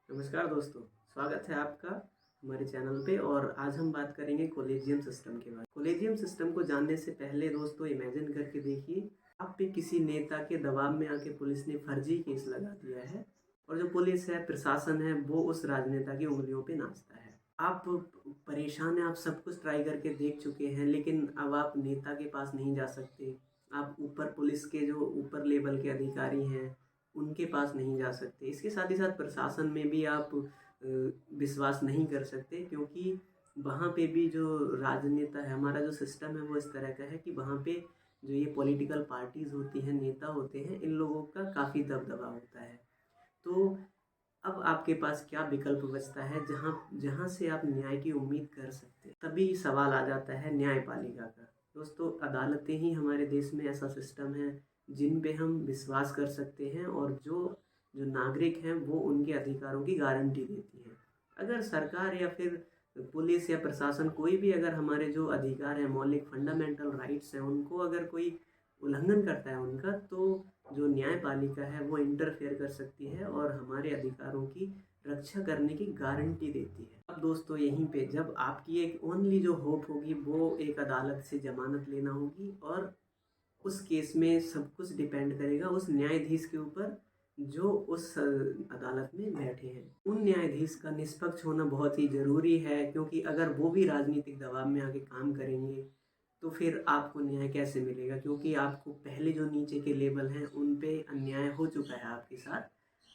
नमस्कार दोस्तों, स्वागत है आपका हमारे चैनल पे। और आज हम बात करेंगे कॉलेजियम सिस्टम के बारे में। कॉलेजियम सिस्टम को जानने से पहले दोस्तों इमेजिन करके देखिए, आप पे किसी नेता के दबाव में आके पुलिस ने फर्जी केस लगा दिया है और जो पुलिस है, प्रशासन है, वो उस राजनेता की उंगलियों पे नाचता है। आप परेशान हैं, आप सब कुछ ट्राई करके देख चुके हैं, लेकिन अब आप नेता के पास नहीं जा सकते। आप ऊपर पुलिस के जो ऊपर लेवल के अधिकारी हैं उनके पास नहीं जा सकते। इसके साथ ही साथ प्रशासन में भी आप विश्वास नहीं कर सकते, क्योंकि वहाँ पे भी जो राजनेता है, हमारा जो सिस्टम है वो इस तरह का है कि वहाँ पे जो ये पॉलिटिकल पार्टीज़ होती हैं, नेता होते हैं, इन लोगों का काफ़ी दबदबा होता है। तो अब आपके पास क्या विकल्प बचता है जहाँ जहाँ से आप न्याय की उम्मीद कर सकते हैं? तभी सवाल आ जाता है न्यायपालिका का। दोस्तों, अदालतें ही हमारे देश में ऐसा सिस्टम है जिन पे हम विश्वास कर सकते हैं और जो जो नागरिक हैं वो उनके अधिकारों की गारंटी देती है। अगर सरकार या फिर पुलिस या प्रशासन कोई भी अगर हमारे जो अधिकार हैं, मौलिक फंडामेंटल राइट्स हैं, उनको अगर कोई उल्लंघन करता है उनका, तो जो न्यायपालिका है वो इंटरफेयर कर सकती है और हमारे अधिकारों की रक्षा करने की गारंटी देती है। अब दोस्तों, यहीं पे जब आपकी एक ओनली जो होप होगी वो एक अदालत से जमानत लेना होगी, और उस केस में सब कुछ डिपेंड करेगा उस न्यायाधीश के ऊपर जो उस अदालत में बैठे हैं। उन न्यायाधीश का निष्पक्ष होना बहुत ही ज़रूरी है, क्योंकि अगर वो भी राजनीतिक दबाव में आके काम करेंगे तो फिर आपको न्याय कैसे मिलेगा, क्योंकि आपको पहले जो नीचे के लेवल हैं उन पे अन्याय हो चुका है आपके साथ।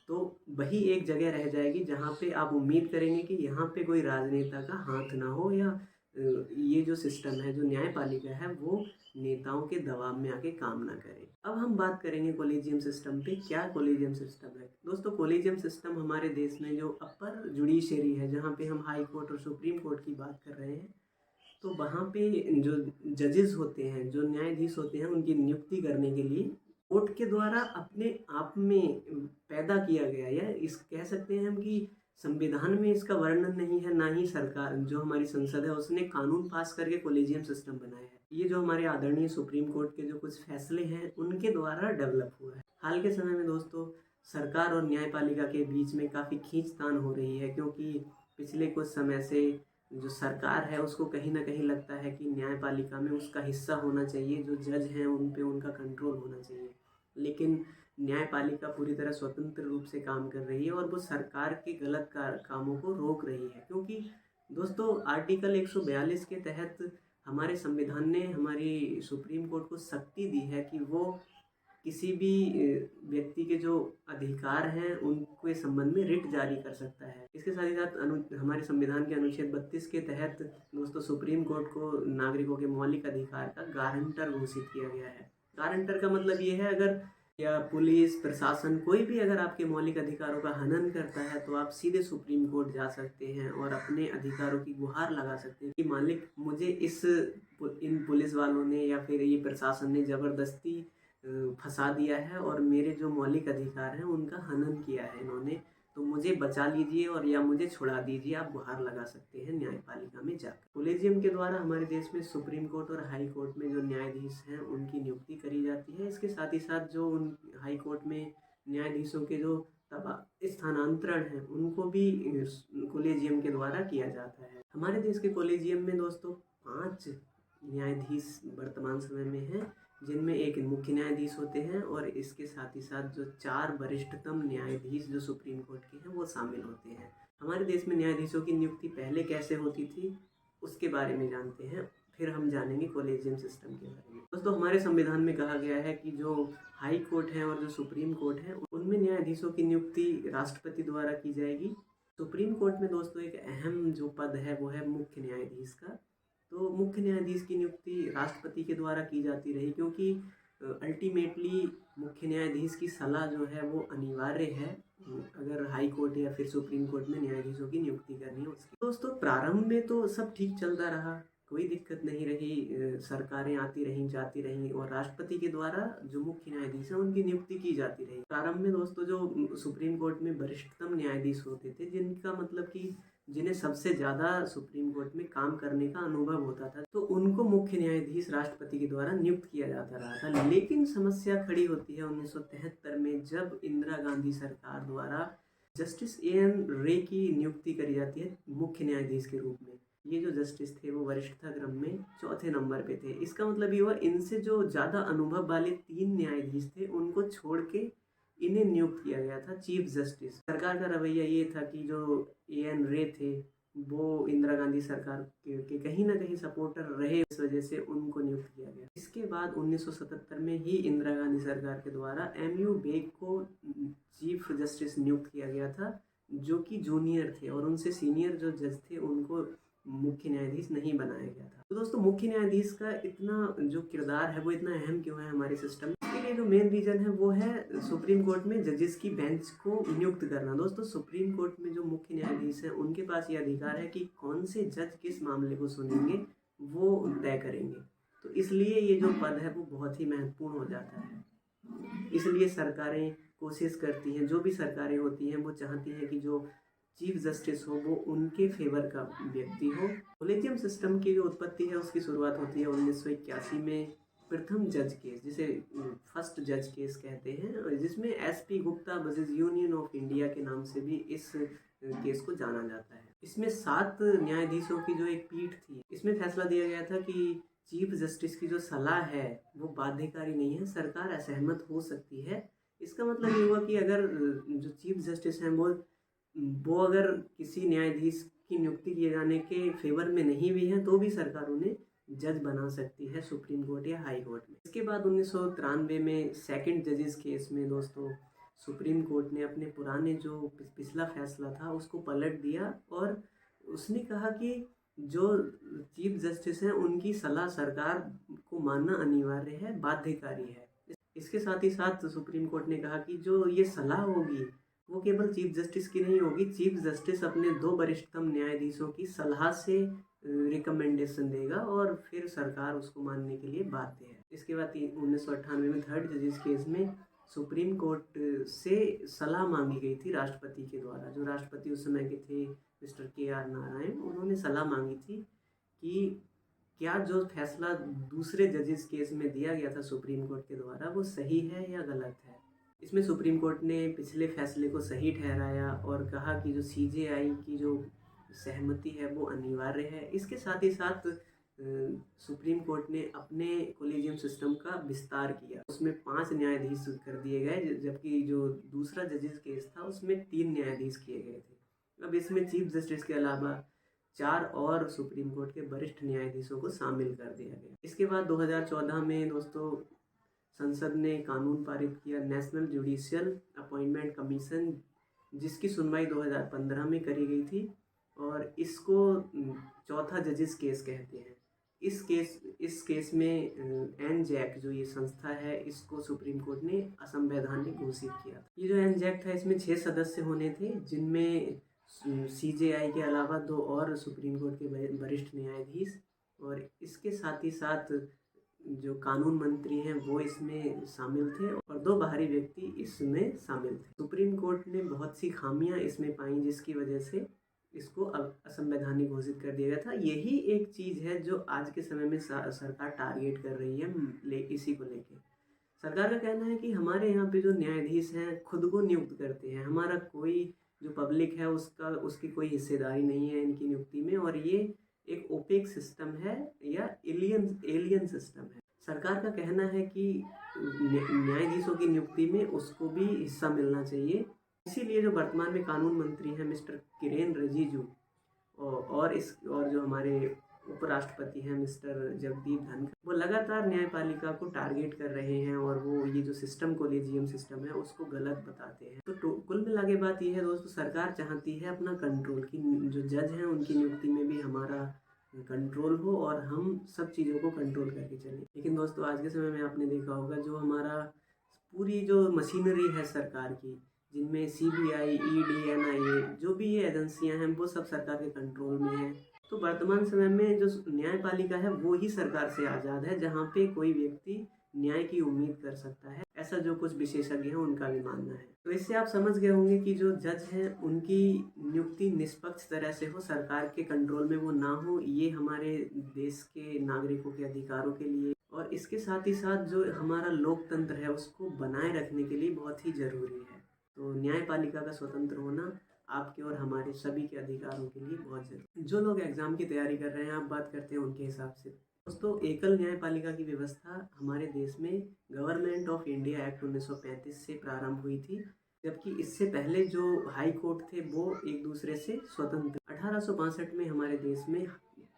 तो वही एक जगह रह जाएगी जहाँ पे आप उम्मीद करेंगे कि यहाँ पे कोई राजनेता का हाथ ना हो, या ये जो सिस्टम है, जो न्यायपालिका है, वो नेताओं के दबाव में आके काम ना करे। अब हम बात करेंगे कॉलेजियम सिस्टम पे। क्या कॉलेजियम सिस्टम है दोस्तों? कॉलेजियम सिस्टम हमारे देश में जो अपर जुडिशरी है, जहाँ पे हम हाई कोर्ट और सुप्रीम कोर्ट की बात कर रहे हैं, तो वहाँ पे जो जजेस होते हैं, जो न्यायाधीश होते हैं, उनकी नियुक्ति करने के लिए कोर्ट के द्वारा अपने आप में पैदा किया गया, या इस कह सकते हैं हम कि संविधान में इसका वर्णन नहीं है, ना ही सरकार जो हमारी संसद है उसने कानून पास करके कॉलेजियम सिस्टम बनाया है। ये जो हमारे आदरणीय सुप्रीम कोर्ट के जो कुछ फैसले हैं उनके द्वारा डेवलप हुआ है। हाल के समय में दोस्तों, सरकार और न्यायपालिका के बीच में काफ़ी खींचतान हो रही है, क्योंकि पिछले कुछ समय से जो सरकार है उसको कहीं ना कहीं लगता है कि न्यायपालिका में उसका हिस्सा होना चाहिए, जो जज हैं उन पे उनका कंट्रोल होना चाहिए। लेकिन न्यायपालिका पूरी तरह स्वतंत्र रूप से काम कर रही है और वो सरकार के गलत कामों को रोक रही है, क्योंकि दोस्तों आर्टिकल 142 के तहत हमारे संविधान ने हमारी सुप्रीम कोर्ट को शक्ति दी है कि वो किसी भी व्यक्ति के जो अधिकार हैं उनके संबंध में रिट जारी कर सकता है। इसके साथ ही साथ हमारे संविधान के अनुच्छेद 32 के तहत दोस्तों सुप्रीम कोर्ट को नागरिकों के मौलिक अधिकार का गारंटर घोषित किया गया है। गारंटर का मतलब ये है, अगर या पुलिस प्रशासन कोई भी अगर आपके मौलिक अधिकारों का हनन करता है तो आप सीधे सुप्रीम कोर्ट जा सकते हैं और अपने अधिकारों की गुहार लगा सकते हैं कि मालिक, मुझे इन पुलिस वालों ने या फिर ये प्रशासन ने ज़बरदस्ती फंसा दिया है और मेरे जो मौलिक अधिकार हैं उनका हनन किया है इन्होंने, तो मुझे बचा लीजिए और या मुझे छुड़ा दीजिए। आप गुहार लगा सकते हैं न्यायपालिका में जाकर। कॉलेजियम के द्वारा हमारे देश में सुप्रीम कोर्ट और हाई कोर्ट में जो न्यायाधीश हैं उनकी नियुक्ति करी जाती है। इसके साथ ही साथ जो उन हाई कोर्ट में न्यायाधीशों के जो स्थानांतरण है उनको भी कॉलेजियम के द्वारा किया जाता है। हमारे देश के कॉलेजियम में दोस्तों 5 न्यायाधीश वर्तमान समय में हैं, जिनमें एक मुख्य न्यायाधीश होते हैं और इसके साथ ही साथ जो 4 वरिष्ठतम न्यायाधीश जो सुप्रीम कोर्ट के हैं वो शामिल होते हैं। हमारे देश में न्यायाधीशों की नियुक्ति पहले कैसे होती थी उसके बारे में जानते हैं, फिर हम जानेंगे कॉलेजियम सिस्टम के बारे में। दोस्तों, हमारे संविधान में कहा गया है कि जो हाई कोर्ट है और जो सुप्रीम कोर्ट है उनमें न्यायाधीशों की नियुक्ति राष्ट्रपति द्वारा की जाएगी। सुप्रीम कोर्ट में दोस्तों एक अहम जो पद है वो है मुख्य न्यायाधीश का। तो मुख्य न्यायाधीश की नियुक्ति राष्ट्रपति के द्वारा की जाती रही, क्योंकि अल्टीमेटली मुख्य न्यायाधीश की सलाह जो है वो अनिवार्य है अगर हाई कोर्ट या फिर सुप्रीम कोर्ट में न्यायाधीशों की नियुक्ति करनी है उसकी। दोस्तों, प्रारंभ में तो सब ठीक चलता रहा, कोई दिक्कत नहीं रही, सरकारें आती रहीं जाती रहीं और राष्ट्रपति के द्वारा जो मुख्य न्यायाधीश हैं उनकी नियुक्ति की जाती रही। प्रारंभ में दोस्तों जो सुप्रीम कोर्ट में वरिष्ठतम न्यायाधीश होते थे, जिनका मतलब कि जिन्हें सबसे ज़्यादा सुप्रीम कोर्ट में काम करने का अनुभव होता था, तो उनको मुख्य न्यायाधीश राष्ट्रपति के द्वारा नियुक्त किया जाता रहा था। लेकिन समस्या खड़ी होती है 1973 में, जब इंदिरा गांधी सरकार द्वारा जस्टिस ए एन रे की नियुक्ति करी जाती है मुख्य न्यायाधीश के रूप में। ये जो जस्टिस थे वो वरिष्ठता क्रम में चौथे नंबर पे थे। इसका मतलब ये हुआ इनसे जो ज़्यादा अनुभव वाले 3 न्यायाधीश थे उनको छोड़ के इन्हें नियुक्त किया गया था चीफ जस्टिस। सरकार का रवैया ये था कि जो ए एन रे थे वो इंदिरा गांधी सरकार के कहीं ना कहीं सपोर्टर रहे, इस वजह से उनको नियुक्त किया गया। इसके बाद 1977 में ही इंदिरा गांधी सरकार के द्वारा एम.यू. बेग को चीफ जस्टिस नियुक्त किया गया था, जो कि जूनियर थे और उनसे सीनियर जो जज थे उनको मुख्य न्यायाधीश नहीं बनाया गया था। तो दोस्तों मुख्य न्यायाधीश का इतना जो किरदार है वो इतना अहम क्यों है हमारे सिस्टम में? इसके लिए जो मेन रीजन है वो है सुप्रीम कोर्ट में जजेस की बेंच को नियुक्त करना। दोस्तों सुप्रीम कोर्ट में जो मुख्य न्यायाधीश हैं उनके पास ये अधिकार है कि कौन से जज किस मामले को सुनेंगे वो तय करेंगे। तो इसलिए ये जो पद है वो बहुत ही महत्वपूर्ण हो जाता है। इसलिए सरकारें कोशिश करती हैं, जो भी सरकारें होती हैं वो चाहती हैं कि जो चीफ जस्टिस हो वो उनके फेवर का व्यक्ति हो। कोलेजियम सिस्टम की जो उत्पत्ति है उसकी शुरुआत होती है 1981 में प्रथम जज केस, जिसे फर्स्ट जज केस कहते हैं, जिसमें SP. Gupta versus union of India के नाम से भी इस केस को जाना जाता है। इसमें 7 न्यायाधीशों की जो एक पीठ थी, इसमें फैसला दिया गया था कि चीफ जस्टिस की जो सलाह है वो बाध्यकारी नहीं है, सरकार असहमत हो सकती है। इसका मतलब ये हुआ कि अगर जो चीफ जस्टिस हैं वो अगर किसी न्यायाधीश की नियुक्ति किए जाने के फेवर में नहीं भी हैं तो भी सरकार उन्हें जज बना सकती है सुप्रीम कोर्ट या हाई कोर्ट में। इसके बाद 1993 में सेकंड जजेस केस में दोस्तों सुप्रीम कोर्ट ने अपने पुराने जो पिछला फैसला था उसको पलट दिया और उसने कहा कि जो चीफ जस्टिस हैं उनकी सलाह सरकार को मानना अनिवार्य है, बाध्यकारी है। इसके साथ ही साथ सुप्रीम कोर्ट ने कहा कि जो ये सलाह होगी वो केवल चीफ जस्टिस की नहीं होगी, चीफ जस्टिस अपने 2 वरिष्ठतम न्यायाधीशों की सलाह से रिकमेंडेशन देगा और फिर सरकार उसको मानने के लिए बाध्य है। इसके बाद 1998 में थर्ड जजेस केस में सुप्रीम कोर्ट से सलाह मांगी गई थी राष्ट्रपति के द्वारा। जो राष्ट्रपति उस समय के थे मिस्टर के.आर. नारायण, उन्होंने सलाह मांगी थी कि क्या जो फैसला दूसरे जजेस केस में दिया गया था सुप्रीम कोर्ट के द्वारा वो सही है या गलत है। इसमें सुप्रीम कोर्ट ने पिछले फैसले को सही ठहराया और कहा कि जो सीजेआई की जो सहमति है वो अनिवार्य है। इसके साथ ही साथ सुप्रीम कोर्ट ने अपने कोलेजियम सिस्टम का विस्तार किया, उसमें 5 न्यायाधीश कर दिए गए, जबकि जो दूसरा जजेस केस था उसमें 3 न्यायाधीश किए गए थे। अब इसमें चीफ जस्टिस के अलावा 4 और सुप्रीम कोर्ट के वरिष्ठ न्यायाधीशों को शामिल कर दिया गया। इसके बाद 2014 में दोस्तों संसद ने कानून पारित किया नेशनल जुडिशियल अपॉइंटमेंट कमीशन, जिसकी सुनवाई 2015 में करी गई थी और इसको चौथा जजेस केस कहते हैं। इस केस में एनजैक जो ये संस्था है इसको सुप्रीम कोर्ट ने असंवैधानिक घोषित किया था। ये जो एनजैक था इसमें 6 सदस्य होने थे, जिनमें सीजेआई के अलावा 2 और सुप्रीम कोर्ट के वरिष्ठ न्यायाधीश और इसके साथ ही साथ जो कानून मंत्री हैं वो इसमें शामिल थे और 2 बाहरी व्यक्ति इसमें शामिल थे। सुप्रीम कोर्ट ने बहुत सी खामियां इसमें पाई जिसकी वजह से इसको असंवैधानिक घोषित कर दिया गया था। यही एक चीज़ है जो आज के समय में सरकार टारगेट कर रही है इसी को लेके। सरकार का कहना है कि हमारे यहाँ पे जो न्यायाधीश हैं खुद को नियुक्त करते हैं, हमारा कोई जो पब्लिक है उसकी कोई हिस्सेदारी नहीं है इनकी नियुक्ति में और ये एक ओपेक सिस्टम है या एलियन सिस्टम है। सरकार का कहना है कि न्यायाधीशों की नियुक्ति में उसको भी हिस्सा मिलना चाहिए। इसीलिए जो वर्तमान में कानून मंत्री हैं मिस्टर किरेन रिजिजू और जो हमारे उपराष्ट्रपति हैं मिस्टर जगदीप धनखड़, वो लगातार न्यायपालिका को टारगेट कर रहे हैं और वो ये जो सिस्टम कोलेजियम सिस्टम है उसको गलत बताते हैं। तो कुल मिला के बात ये है दोस्तों, सरकार चाहती है अपना कंट्रोल की जो जज हैं उनकी नियुक्ति में भी हमारा कंट्रोल हो और हम सब चीज़ों को कंट्रोल करके चलें। लेकिन दोस्तों आज के समय में आपने देखा होगा जो हमारा पूरी जो मशीनरी है सरकार की, जिनमें सीबीआई, ईडी, एनआईए जो भी ये एजेंसियां हैं वो सब सरकार के कंट्रोल में हैं। तो वर्तमान समय में जो न्यायपालिका है वो ही सरकार से आज़ाद है, जहाँ पे कोई व्यक्ति न्याय की उम्मीद कर सकता है, ऐसा जो कुछ विशेषज्ञ हैं उनका भी मानना है। तो इससे आप समझ गए होंगे कि जो जज हैं उनकी नियुक्ति निष्पक्ष तरह से हो, सरकार के कंट्रोल में वो ना हो। ये हमारे देश के नागरिकों के अधिकारों के लिए और इसके साथ ही साथ जो हमारा लोकतंत्र है उसको बनाए रखने के लिए बहुत ही ज़रूरी है। तो न्यायपालिका का स्वतंत्र होना आपके और हमारे सभी के अधिकारों के लिए बहुत जरूरी। जो लोग एग्जाम की तैयारी कर रहे हैं, आप बात करते हैं उनके हिसाब से। दोस्तों, एकल न्यायपालिका की व्यवस्था हमारे देश में गवर्नमेंट ऑफ इंडिया एक्ट 1935 से प्रारंभ हुई थी, जबकि इससे पहले जो हाई कोर्ट थे वो एक दूसरे से स्वतंत्र। 1865 में हमारे देश में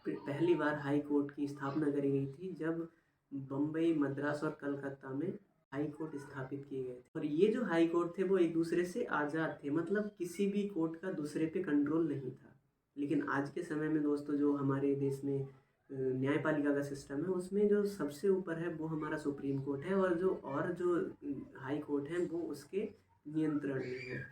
पहली बार हाई कोर्ट की स्थापना करी गई थी, जब बम्बई, मद्रास और कलकत्ता में हाई कोर्ट स्थापित किए गए थे। और ये जो हाई कोर्ट थे वो एक दूसरे से आज़ाद थे, मतलब किसी भी कोर्ट का दूसरे पे कंट्रोल नहीं था। लेकिन आज के समय में दोस्तों, जो हमारे देश में न्यायपालिका का सिस्टम है, उसमें जो सबसे ऊपर है वो हमारा सुप्रीम कोर्ट है, और जो हाई कोर्ट है वो उसके नियंत्रण में है।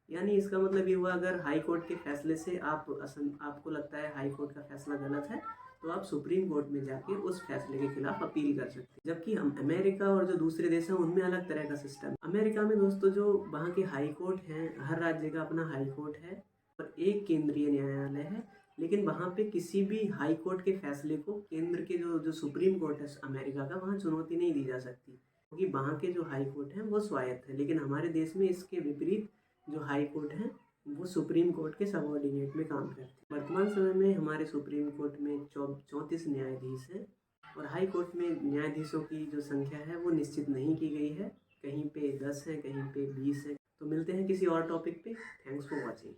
यानी इसका मतलब ये हुआ, अगर हाई कोर्ट के फैसले से आपको लगता है हाई कोर्ट का फैसला गलत है, तो आप सुप्रीम कोर्ट में जाके उस फैसले के खिलाफ अपील कर सकते हैं। जबकि हम अमेरिका और जो दूसरे देश हैं उनमें अलग तरह का सिस्टम। अमेरिका में दोस्तों, जो वहाँ के हाई कोर्ट हैं, हर राज्य का अपना हाई कोर्ट है और एक केंद्रीय न्यायालय है। लेकिन वहाँ पे किसी भी हाई कोर्ट के फैसले को केंद्र के जो सुप्रीम कोर्ट है अमेरिका का, वहाँ चुनौती नहीं दी जा सकती, क्योंकि वहाँ के जो हाई कोर्ट हैं वो स्वायत्त है। लेकिन हमारे देश में इसके विपरीत जो हाई कोर्ट है वो सुप्रीम कोर्ट के सबऑर्डिनेट में काम करते हैं। वर्तमान समय में हमारे सुप्रीम कोर्ट में 34 न्यायाधीश हैं, और हाई कोर्ट में न्यायाधीशों की जो संख्या है वो निश्चित नहीं की गई है। कहीं पे 10 है, कहीं पे 20 है। तो मिलते हैं किसी और टॉपिक पे। Thanks for watching.